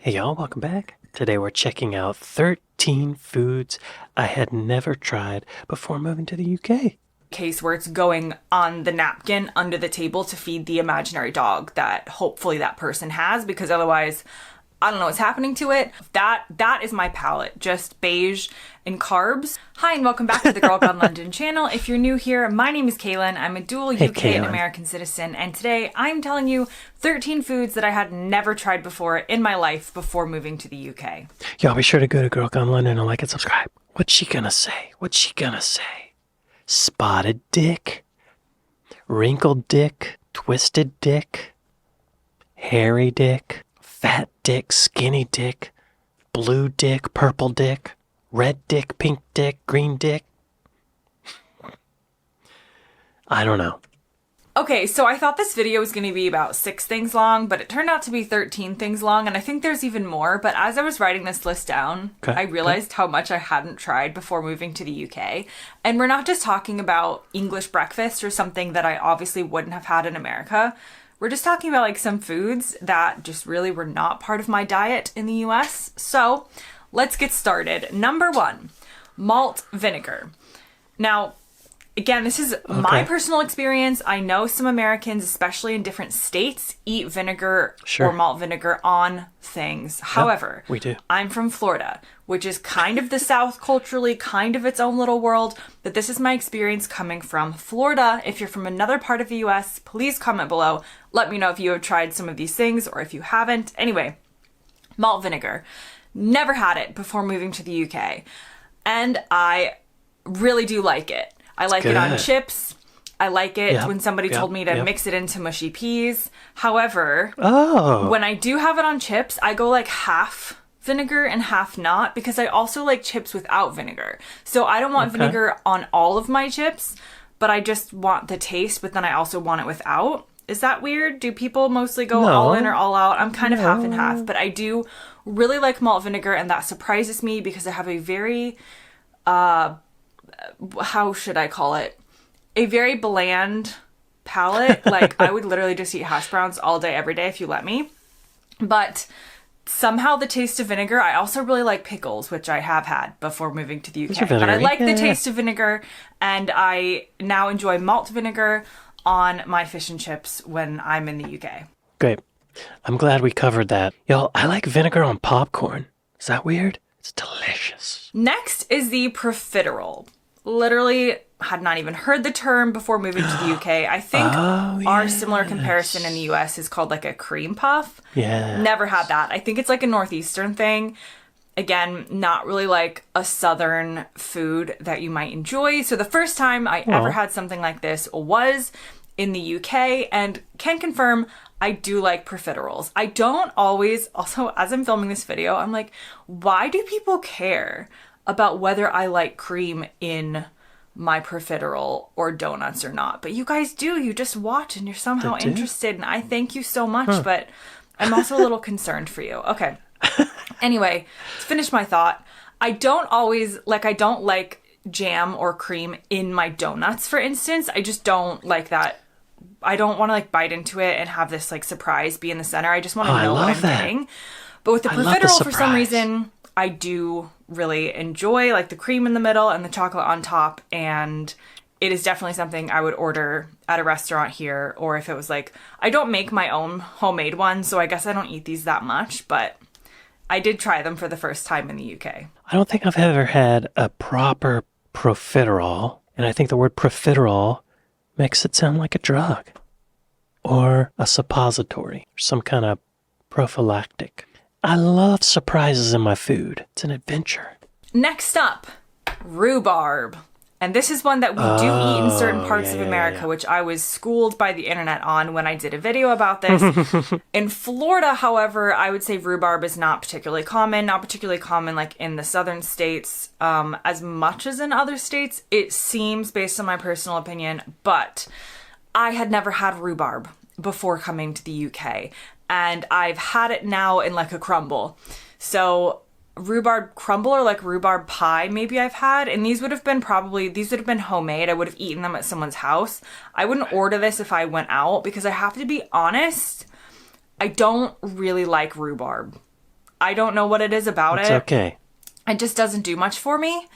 Hey y'all, welcome back. Today we're checking out 13 foods I had never tried before moving to the UK. Case where it's going on the napkin under the table to feed the imaginary dog that hopefully that person has, because otherwise I don't know what's happening to it. That is my palate, just beige and carbs. Hi and welcome back to the Girl Gone London channel. If you're new here, my name is Kaylin. I'm a dual UK and American citizen, and today I'm telling you 13 foods that I had never tried before in my life before moving to the UK. Y'all be sure to go to Girl Gone London and like and subscribe. What's she gonna say? What's she gonna say? Spotted dick? Wrinkled dick? Twisted dick? Hairy dick? Fat dick, skinny dick, blue dick, purple dick, red dick, pink dick, green dick. I don't know. Okay, so I thought this video was going to be about 6 things long, but it turned out to be 13 things long, and I think there's even more. But as I was writing this list down, I realized how much I hadn't tried before moving to the UK. And we're not just talking about English breakfast or something that I obviously wouldn't have had in America. We're just talking about like some foods that just really were not part of my diet in the US. So let's get started. Number 1, malt vinegar. Now, again, this is my personal experience. I know some Americans, especially in different states, eat vinegar or malt vinegar on things. However, we do. I'm from Florida, which is kind of the South culturally, kind of its own little world. But this is my experience coming from Florida. If you're from another part of the US, please comment below. Let me know if you have tried some of these things or if you haven't. Anyway, malt vinegar. Never had it before moving to the UK. And I really do like it. I like it on chips. I like it when somebody told me to mix it into mushy peas. However, when I do have it on chips, I go like half vinegar and half not, because I also like chips without vinegar. So I don't want vinegar on all of my chips, but I just want the taste, but then I also want it without. Is that weird? Do people mostly go all in or all out? I'm kind of half and half, but I do really like malt vinegar, and that surprises me because I have a very how should I call it? A very bland palate. Like, I would literally just eat hash browns all day, every day if you let me. But somehow the taste of vinegar, I also really like pickles, which I have had before moving to the UK. But I like the taste of vinegar, and I now enjoy malt vinegar on my fish and chips when I'm in the UK. Great. I'm glad we covered that. Y'all, I like vinegar on popcorn. Is that weird? It's delicious. Next is the profiterole. Literally had not even heard the term before moving to the UK. I think our similar comparison in the US is called like a cream puff. Yeah. Never had that. I think it's like a Northeastern thing. Again, not really like a Southern food that you might enjoy. So the first time I ever had something like this was in the UK, and can confirm I do like profiteroles. I don't always, also as I'm filming this video, I'm like, why do people care about whether I like cream in my profiterole or donuts or not? But you guys do. You just watch and you're somehow interested, and I thank you so much, but I'm also a little concerned for you. Okay. Anyway, to finish my thought, I don't like jam or cream in my donuts, for instance. I just don't like that. I don't want to like bite into it and have this like surprise be in the center. I just want to know what I'm getting. But with the profiterole, for some reason, I do really enjoy like the cream in the middle and the chocolate on top, and it is definitely something I would order at a restaurant here, or if it was like, I don't make my own homemade ones, so I guess I don't eat these that much, but I did try them for the first time in the UK. I don't think I've ever had a proper profiterole, and I think the word profiterole makes it sound like a drug or a suppository or some kind of prophylactic. I love surprises in my food. It's an adventure. Next up, rhubarb. And this is one that we do eat in certain parts of America, which I was schooled by the internet on when I did a video about this. In Florida, however, I would say rhubarb is not particularly common like in the southern states as much as in other states, it seems, based on my personal opinion. But I had never had rhubarb before coming to the UK, and I've had it now in like a crumble. So rhubarb crumble or like rhubarb pie maybe I've had, and these would have been homemade. I would have eaten them at someone's house. I wouldn't order this if I went out, because I have to be honest, I don't really like rhubarb. I don't know what it is about It's it. okay. It just doesn't do much for me.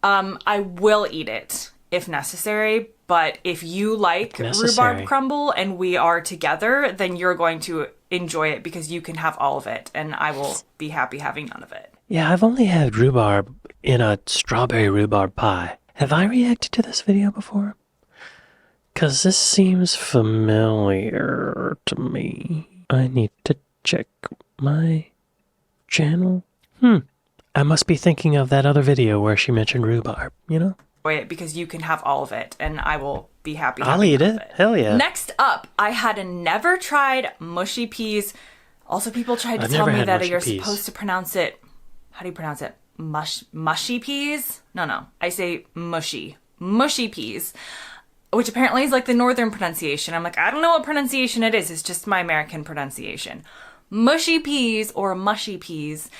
I will eat it if necessary, but if you like rhubarb crumble and we are together, then you're going to enjoy it because you can have all of it, and I will be happy having none of it. Yeah, I've only had rhubarb in a strawberry rhubarb pie. Have I reacted to this video before? Because this seems familiar to me. I need to check my channel. I must be thinking of that other video where she mentioned rhubarb, you know? It because you can have all of it, and I will be happy I'll eat it. Hell yeah. Next up, I had never tried mushy peas. Also, people tried to tell me that you're supposed to pronounce it. How do you pronounce it? Mushy peas? No. I say mushy. Mushy peas. Which apparently is like the northern pronunciation. I'm like, I don't know what pronunciation it is. It's just my American pronunciation. Mushy peas or mushy peas.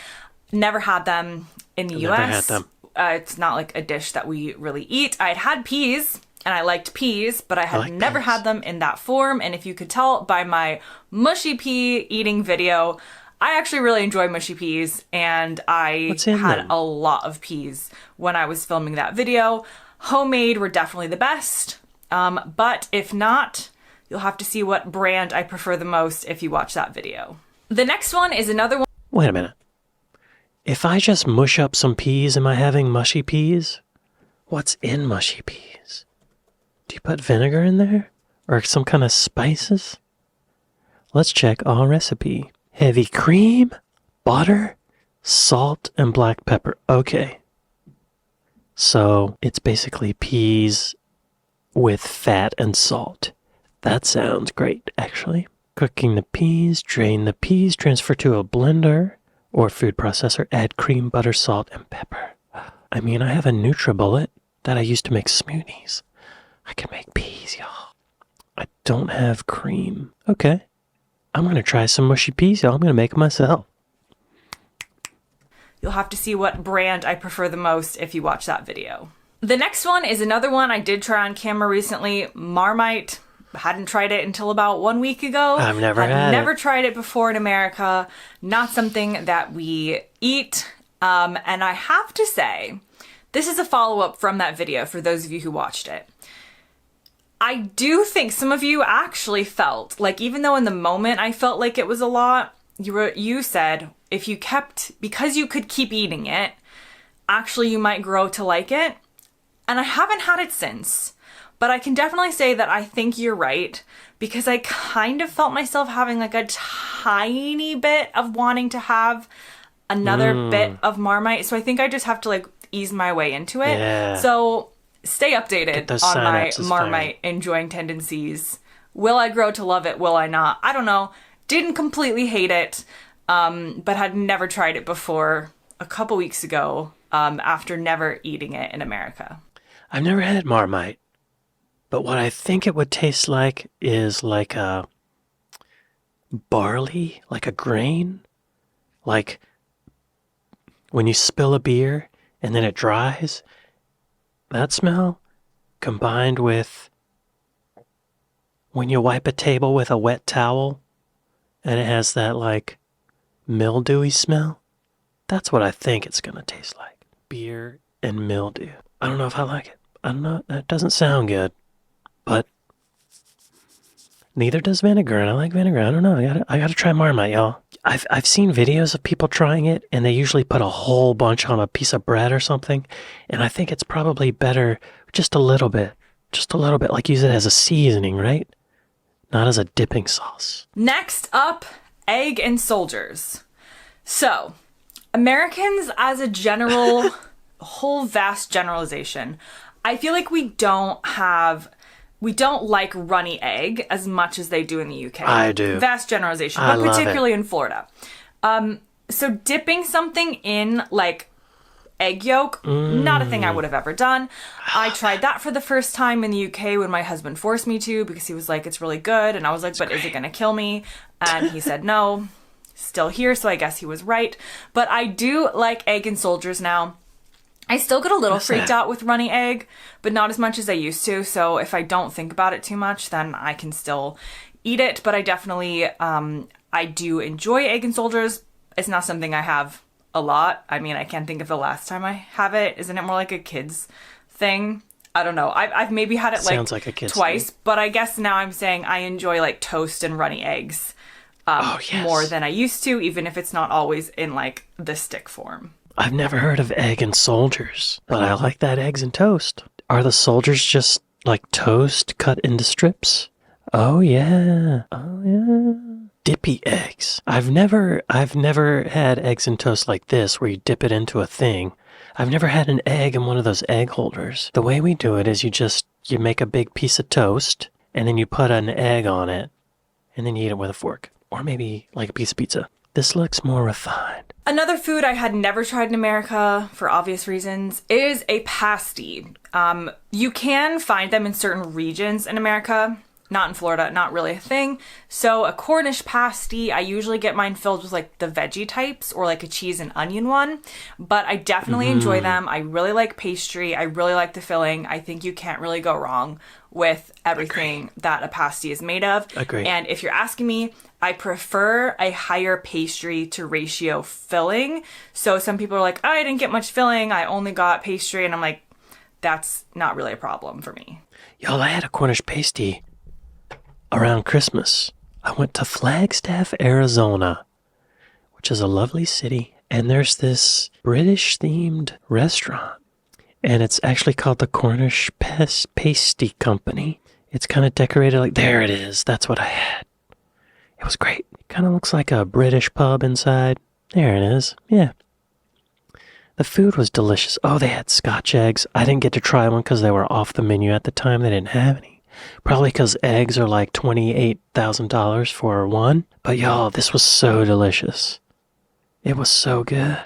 Never had them in the US. Never had them. It's not like a dish that we really eat. I'd had peas, and I liked peas, but I had never had them in that form. And if you could tell by my mushy pea eating video, I actually really enjoy mushy peas, and I had a lot of peas when I was filming that video. Homemade were definitely the best, but if not, you'll have to see what brand I prefer the most if you watch that video. The next one is another one. Wait a minute. If I just mush up some peas, am I having mushy peas? What's in mushy peas? Do you put vinegar in there? Or some kind of spices? Let's check our recipe. Heavy cream, butter, salt, and black pepper. Okay. So it's basically peas with fat and salt. That sounds great, actually. Cooking the peas, drain the peas, transfer to a blender or food processor, add cream, butter, salt, and pepper. I mean, I have a NutriBullet that I use to make smoothies. I can make peas, y'all. I don't have cream. Okay. I'm going to try some mushy peas, y'all. I'm going to make them myself. You'll have to see what brand I prefer the most if you watch that video. The next one is another one I did try on camera recently, Marmite. Hadn't tried it until about 1 week ago. I've never tried it before in America. Not something that we eat. And I have to say, this is a follow-up from that video for those of you who watched it. I do think some of you actually felt like, even though in the moment I felt like it was a lot, you said if you because you could keep eating it, actually you might grow to like it. And I haven't had it since. But I can definitely say that I think you're right, because I kind of felt myself having like a tiny bit of wanting to have another bit of Marmite. So I think I just have to like ease my way into it. Yeah. So stay updated on my Marmite enjoying tendencies. Will I grow to love it? Will I not? I don't know. Didn't completely hate it, but had never tried it before a couple weeks ago after never eating it in America. I've never had Marmite. But what I think it would taste like is like a barley, like a grain. Like when you spill a beer and then it dries. That smell combined with when you wipe a table with a wet towel and it has that like mildewy smell. That's what I think it's going to taste like. Beer and mildew. I don't know if I like it. I don't know. That doesn't sound good. But neither does vinegar, and I like vinegar. I don't know. I gotta try Marmite, y'all. I've seen videos of people trying it, and they usually put a whole bunch on a piece of bread or something. And I think it's probably better just a little bit, like use it as a seasoning, right? Not as a dipping sauce. Next up, egg and soldiers. So, Americans, as a general, whole vast generalization, I feel like we don't like runny egg as much as they do in the UK. I do. Vast generalization, but particularly in Florida. So dipping something in like egg yolk, not a thing I would have ever done. I tried that for the first time in the UK when my husband forced me to, because he was like, it's really good. And I was like, but is it going to kill me? And he said, no, still here. So I guess he was right. But I do like egg and soldiers now. I still get a little freaked out with runny egg, but not as much as I used to. So if I don't think about it too much, then I can still eat it. But I definitely, I do enjoy egg and soldiers. It's not something I have a lot. I mean, I can't think of the last time I have it. Isn't it more like a kid's thing? I don't know. I've maybe had it Sounds like a kid's twice, thing. but I guess now I'm saying I enjoy like toast and runny eggs more than I used to, even if it's not always in like the stick form. I've never heard of egg and soldiers, but I like that eggs and toast. Are the soldiers just like toast cut into strips? Oh yeah. Oh yeah. Dippy eggs. I've never had eggs and toast like this where you dip it into a thing. I've never had an egg in one of those egg holders. The way we do it is you make a big piece of toast and then you put an egg on it and then you eat it with a fork or maybe like a piece of pizza. This looks more refined. Another food I had never tried in America, for obvious reasons, is a pasty. You can find them in certain regions in America. Not in Florida, not really a thing. So a Cornish pasty, I usually get mine filled with like the veggie types or like a cheese and onion one. But I definitely enjoy them. I really like pastry. I really like the filling. I think you can't really go wrong with everything that a pasty is made of. Agree. And if you're asking me, I prefer a higher pastry to ratio filling. So some people are like, oh, I didn't get much filling. I only got pastry. And I'm like, that's not really a problem for me. Y'all, I had a Cornish pasty around Christmas. I went to Flagstaff, Arizona, which is a lovely city. And there's this British-themed restaurant. And it's actually called the Cornish Pasty Company. It's kind of decorated like, there it is. That's what I had. It was great. It kind of looks like a British pub inside. There it is. Yeah. The food was delicious. Oh, they had Scotch eggs. I didn't get to try one because they were off the menu at the time. They didn't have any. Probably because eggs are like $28,000 for one. But y'all, this was so delicious. It was so good.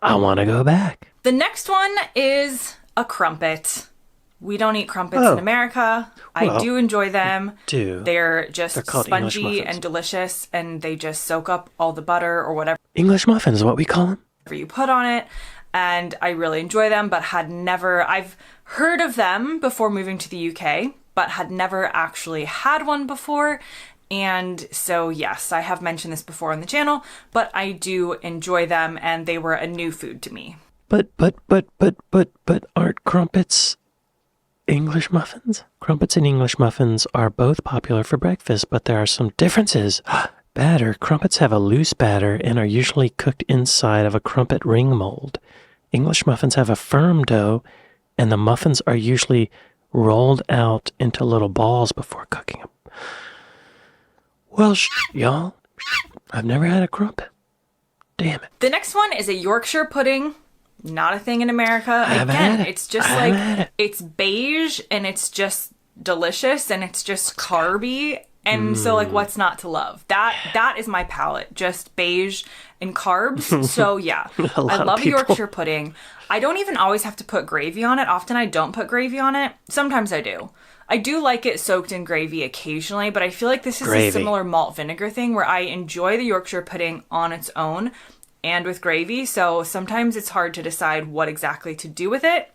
I want to go back. The next one is a crumpet. We don't eat crumpets in America. I do enjoy them. They're just spongy and delicious, and they just soak up all the butter or whatever. English muffins is what we call them. You put on it, and I really enjoy them, but I've heard of them before moving to the UK, but had never actually had one before. And so, yes, I have mentioned this before on the channel, but I do enjoy them, and they were a new food to me. But aren't crumpets English muffins? Crumpets and English muffins are both popular for breakfast, but there are some differences. Batter. Crumpets have a loose batter and are usually cooked inside of a crumpet ring mold. English muffins have a firm dough, and the muffins are usually rolled out into little balls before cooking them. Well, y'all, I've never had a crumpet. Damn it. The next one is a Yorkshire pudding. Not a thing in America. Again, it's just like, it's beige and it's just delicious and it's just carby. And so like, what's not to love? That is my palate. Just beige and carbs. So yeah, I love a Yorkshire pudding. I don't even always have to put gravy on it. Often I don't put gravy on it. Sometimes I do. I do like it soaked in gravy occasionally, but I feel like this is a similar malt vinegar thing where I enjoy the Yorkshire pudding on its own and with gravy, so sometimes it's hard to decide what exactly to do with it.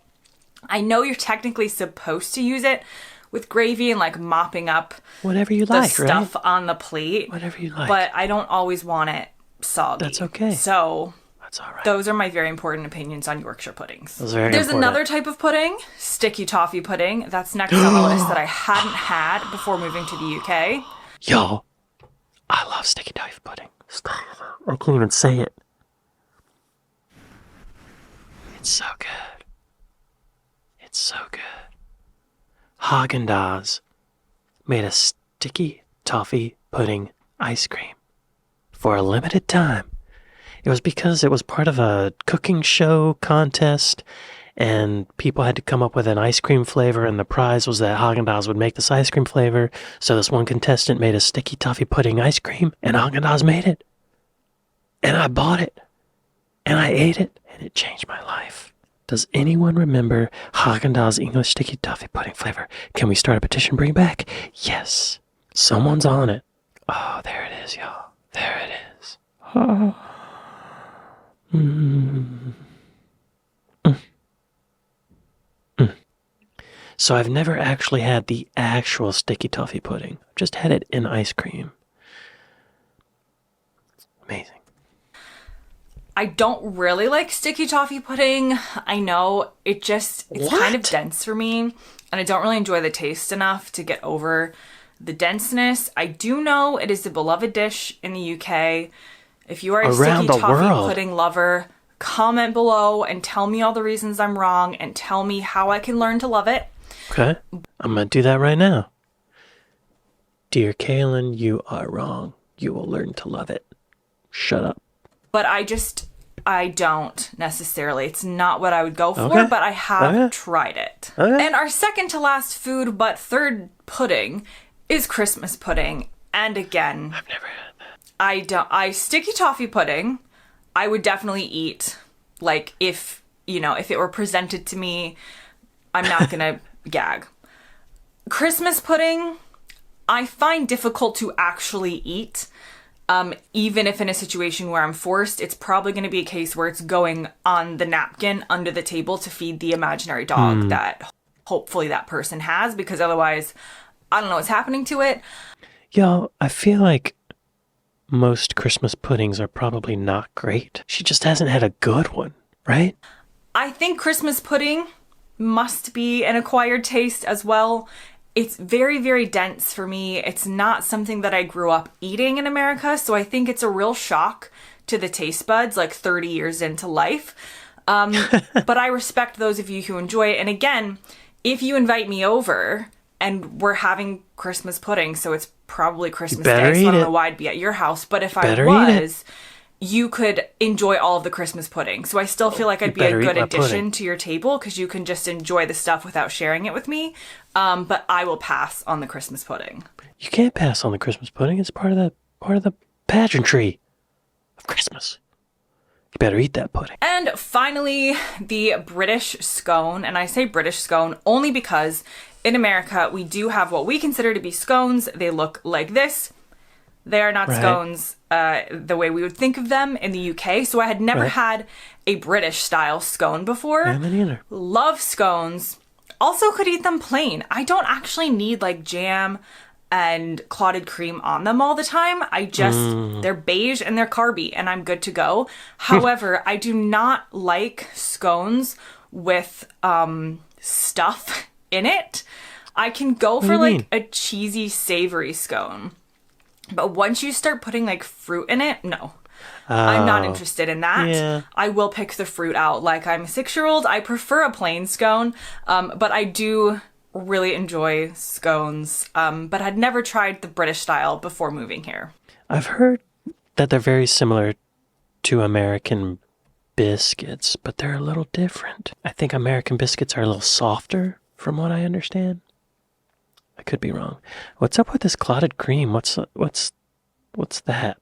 I know you're technically supposed to use it with gravy and like mopping up whatever you the like, stuff right? on the plate. Whatever you like. But I don't always want it soggy. That's okay. So that's all right. Those are my very important opinions on Yorkshire puddings. There's another type of pudding, sticky toffee pudding. That's next on the list that I hadn't had before moving to the UK. Y'all, I love sticky toffee pudding. I can't even say it. It's so good. It's so good. Haagen-Dazs made a sticky toffee pudding ice cream for a limited time. It was because it was part of a cooking show contest, and people had to come up with an ice cream flavor, and the prize was that Haagen-Dazs would make this ice cream flavor. So this one contestant made a sticky toffee pudding ice cream, and Haagen-Dazs made it. And I bought it, and I ate it, and it changed my life. Does anyone remember Haagen-Dazs English sticky toffee pudding flavor? Can we start a petition, bring it back? Yes. Someone's on it. Oh, there it is, y'all. There it is. Oh. So I've never actually had the actual sticky toffee pudding. I've just had it in ice cream. Amazing. I don't really like sticky toffee pudding. I know it's kind of dense for me, and I don't really enjoy the taste enough to get over the denseness. I do know it is a beloved dish in the UK. If you are a Around sticky the toffee world. pudding lover, comment below and tell me all the reasons I'm wrong and tell me how I can learn to love it. Okay, I'm going to do that right now. Dear Kaylin, you are wrong. You will learn to love it. Shut up. But I don't necessarily. It's not what I would go for, Okay. but I have Okay. tried it. Okay. And our second to last food, but third pudding, is Christmas pudding. And again, I've never had that. Sticky toffee pudding, I would definitely eat. Like, if it were presented to me, I'm not gonna gag. Christmas pudding, I find difficult to actually eat. Even if in a situation where I'm forced, it's probably going to be a case where it's going on the napkin under the table to feed the imaginary dog that hopefully that person has, because otherwise, I don't know what's happening to it. Yo, I feel like most Christmas puddings are probably not great. She just hasn't had a good one, right? I think Christmas pudding must be an acquired taste as well. It's very, very dense for me. It's not something that I grew up eating in America, so I think it's a real shock to the taste buds, like 30 years into life. But I respect those of you who enjoy it. And again, if you invite me over and we're having Christmas pudding, so it's probably Christmas Day, so I don't know why I'd be at your house, but if I was, you could enjoy all of the Christmas pudding. So I still feel like I'd be a good addition to your table because you can just enjoy the stuff without sharing it with me. But I will pass on the Christmas pudding. You can't pass on the Christmas pudding. It's part of the pageantry of Christmas. You better eat that pudding. And finally, the British scone. And I say British scone only because in America, we do have what we consider to be scones. They look like this. They are not scones the way we would think of them in the UK. So I had never had a British style scone before. Yeah, me neither. Love scones. Also could eat them plain. I don't actually need like jam and clotted cream on them all the time. They're beige and they're carby and I'm good to go. However, I do not like scones with stuff in it. I can go for like a cheesy, savory scone. But once you start putting like fruit in it, no. I'm not interested in that. Yeah. I will pick the fruit out like I'm a 6-year-old. I prefer a plain scone, but I do really enjoy scones, but had never tried the British style before moving here. I've heard that they're very similar to American biscuits, but they're a little different. I think American biscuits are a little softer, from what I understand. I could be wrong. What's up with this clotted cream? What's that?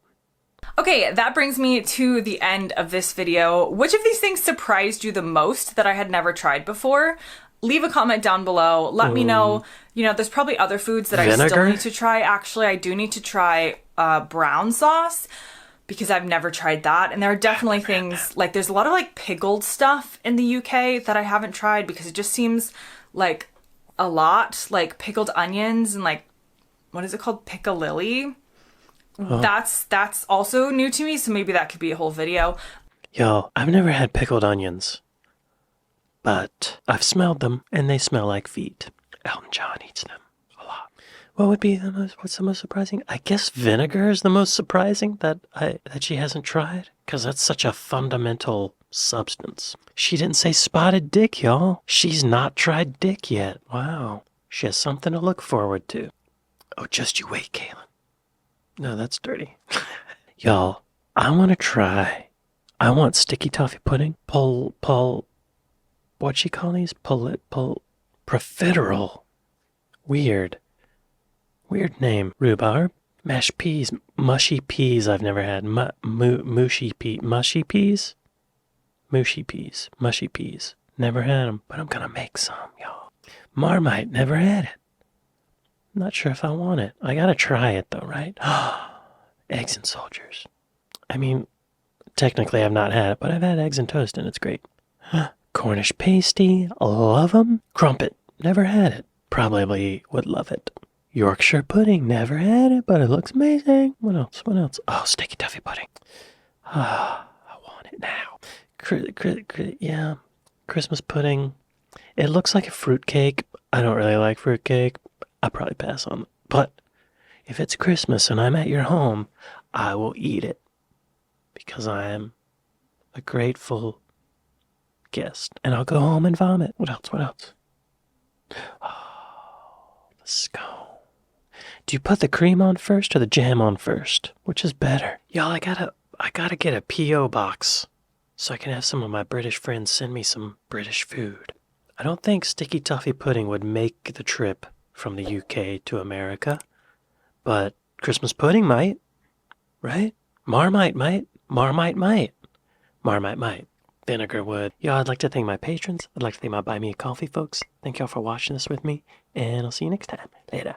Okay, that brings me to the end of this video. Which of these things surprised you the most that I had never tried before? Leave a comment down below. Let me know. There's probably other foods that I still need to try. Actually, I do need to try brown sauce because I've never tried that. And there are definitely things, like there's a lot of like pickled stuff in the UK that I haven't tried because it just seems like a lot, like pickled onions and like, what is it called? Piccalilli. That's also new to me, so maybe that could be a whole video. Yo, I've never had pickled onions, but I've smelled them, and they smell like feet. Elton John eats them a lot. What's the most surprising? I guess vinegar is the most surprising that she hasn't tried, because that's such a fundamental substance. She didn't say spotted dick, y'all. She's not tried dick yet. Wow. She has something to look forward to. Oh, just you wait, Kaylin. No, that's dirty. Y'all, I want to try. I want sticky toffee pudding. What'd she call these? Profiterole. Weird name. Rhubarb. Mashed peas. Mushy peas I've never had. Mushy peas. Mushy peas? Mushy peas. Mushy peas. Never had them, but I'm gonna make some, y'all. Marmite. Never had it. Not sure if I want it. I gotta try it though, right? Eggs and soldiers. I mean, technically I've not had it, but I've had eggs and toast and it's great. Cornish pasty. Love them. Crumpet. Never had it. Probably would love it. Yorkshire pudding. Never had it, but it looks amazing. What else? Oh, sticky toffee pudding. I want it. now. Yeah, Christmas pudding. It looks like a fruitcake. I don't really like fruitcake. I'll probably pass on it. But if it's Christmas and I'm at your home, I will eat it because I am a grateful guest. And I'll go home and vomit. What else? What else? Oh, the scone. Do you put the cream on first or the jam on first? Which is better? Y'all, I gotta get a P.O. box so I can have some of my British friends send me some British food. I don't think sticky toffee pudding would make the trip from the UK to America, but Christmas pudding might, right? Marmite might. Marmite might. Marmite might. Vinegar would. Y'all, I'd like to thank my patrons. I'd like to thank my Buy Me a Coffee folks. Thank y'all for watching this with me, and I'll see you next time. Later.